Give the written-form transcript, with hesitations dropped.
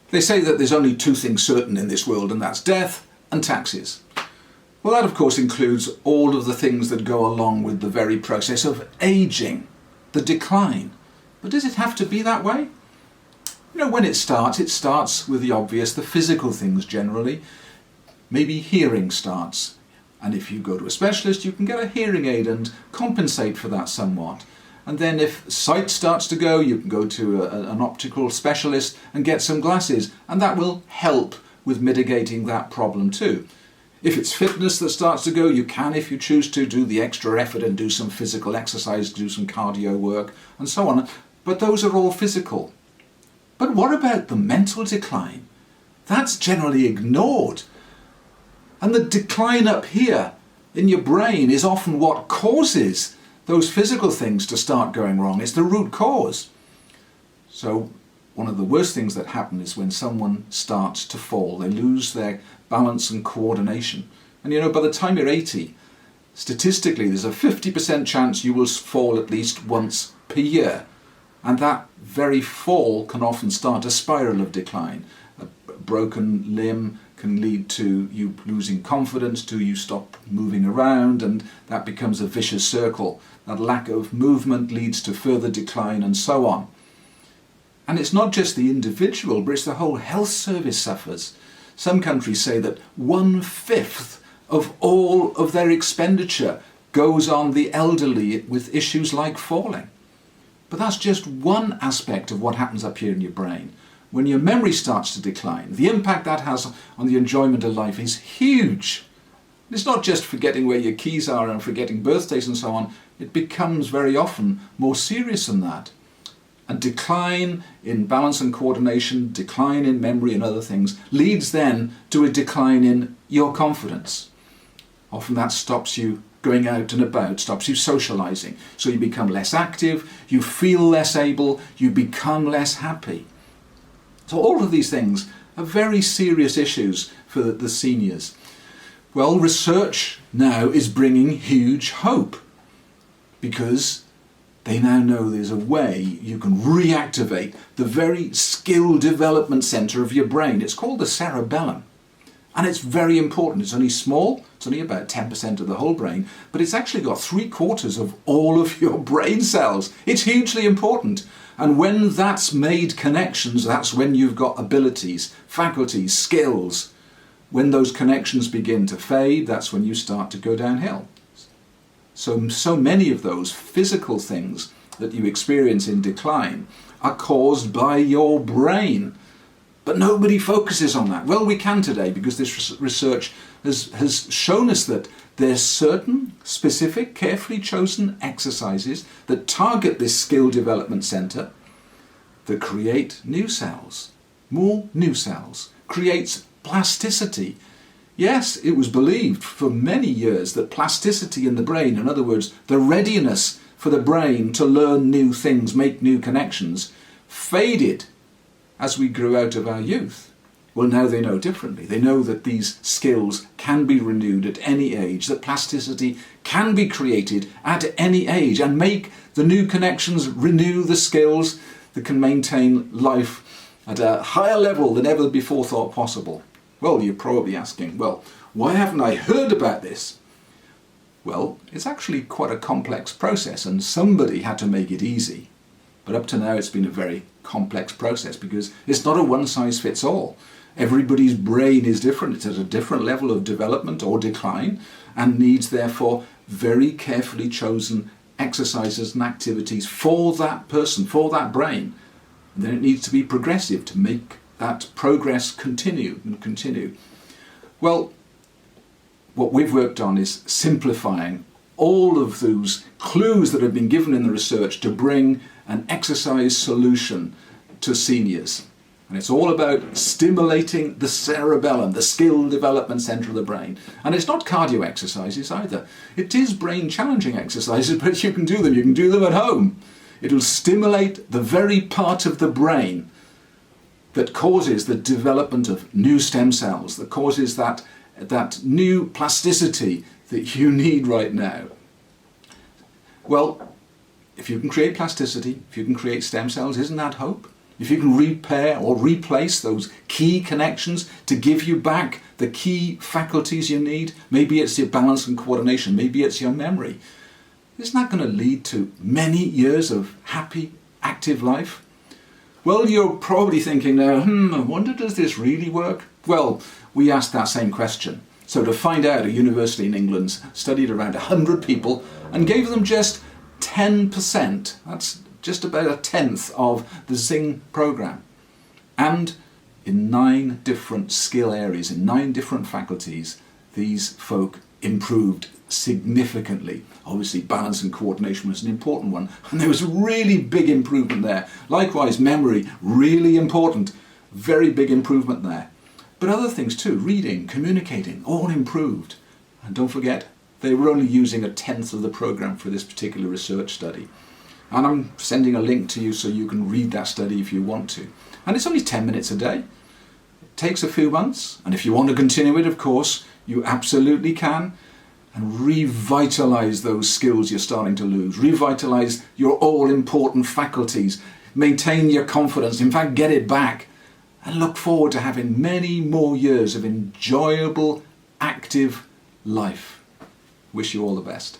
They say that there's only two things certain in this world, and that's death and taxes. Well, that of course includes all of the things that go along with the very process of aging, the decline. But does it have to be that way? You know, when it starts with the obvious, the physical things generally. Maybe hearing starts. And if you go to a specialist, you can get a hearing aid and compensate for that somewhat. And then if sight starts to go, you can go to an optical specialist and get some glasses, and that will help with mitigating that problem too. If it's fitness that starts to go, you can, if you choose to, do the extra effort and do some physical exercise, do some cardio work, and so on. But those are all physical. But what about the mental decline? That's generally ignored. And the decline up here in your brain is often what causes those physical things to start going wrong. It's the root cause. So one of the worst things that happen is when someone starts to fall. They lose their balance and coordination. And you know, by the time you're 80, statistically there's a 50% chance you will fall at least once per year. And that very fall can often start a spiral of decline. A broken limb can lead to you losing confidence, to you stop moving around, and that becomes a vicious circle. That lack of movement leads to further decline, and so on. And it's not just the individual, but it's the whole health service suffers. Some countries say that 1/5 of all of their expenditure goes on the elderly with issues like falling. But that's just one aspect of what happens up here in your brain. When your memory starts to decline, the impact that has on the enjoyment of life is huge. It's not just forgetting where your keys are and forgetting birthdays and so on. It becomes very often more serious than that. A decline in balance and coordination, decline in memory and other things, leads then to a decline in your confidence. Often that stops you going out and about, stops you socializing. So you become less active, you feel less able, you become less happy. So all of these things are very serious issues for the seniors. Well, research now is bringing huge hope, because they now know there's a way you can reactivate the very skill development center of your brain. It's called the cerebellum. And it's very important. It's only small, it's only about 10% of the whole brain, but it's actually got 3/4 of all of your brain cells. It's hugely important. And when that's made connections, that's when you've got abilities, faculties, skills. When those connections begin to fade, that's when you start to go downhill. So many of those physical things that you experience in decline are caused by your brain. But nobody focuses on that. Well, we can today, because this research has shown us that there's certain specific, carefully chosen exercises that target this skill development center that create new cells, more new cells, creates plasticity. Yes, it was believed for many years that plasticity in the brain, in other words, the readiness for the brain to learn new things, make new connections, faded as we grew out of our youth. Well, now they know differently. They know that these skills can be renewed at any age, that plasticity can be created at any age, and make the new connections, renew the skills that can maintain life at a higher level than ever before thought possible. Well, you're probably asking, well, why haven't I heard about this? Well, it's actually quite a complex process, and somebody had to make it easy. But up to now it's been a very complex process, because it's not a one-size-fits-all. Everybody's brain is different. It's at a different level of development or decline, and needs therefore very carefully chosen exercises and activities for that person, for that brain. And then it needs to be progressive to make that progress continue and continue. Well, what we've worked on is simplifying all of those clues that have been given in the research to bring an exercise solution to seniors. And it's all about stimulating the cerebellum, the skill development center of the brain. And it's not cardio exercises either. It is brain challenging exercises, but you can do them. You can do them at home. It will stimulate the very part of the brain that causes the development of new stem cells, that causes that new plasticity that you need right now. Well, if you can create plasticity, if you can create stem cells, isn't that hope? if you can repair or replace those key connections to give you back the key faculties you need, maybe it's your balance and coordination, maybe it's your memory, isn't that going to lead to many years of happy, active life? Well, you're probably thinking now, I wonder, does this really work? Well, we asked that same question. So to find out, a university in England studied around 100 people and gave them just 10%, that's just about a tenth of the Zing program. And in 9 different skill areas, in 9 different faculties, these folk improved significantly. Obviously, balance and coordination was an important one, and there was a really big improvement there. Likewise, memory, really important, very big improvement there. But other things too, reading, communicating, all improved. And don't forget, they were only using a tenth of the program for this particular research study. And I'm sending a link to you so you can read that study if you want to. And it's only 10 minutes a day. It takes a few months, and if you want to continue it, of course, you absolutely can. And revitalise those skills you're starting to lose. Revitalise your all-important faculties. Maintain your confidence. In fact, get it back. And look forward to having many more years of enjoyable, active life. Wish you all the best.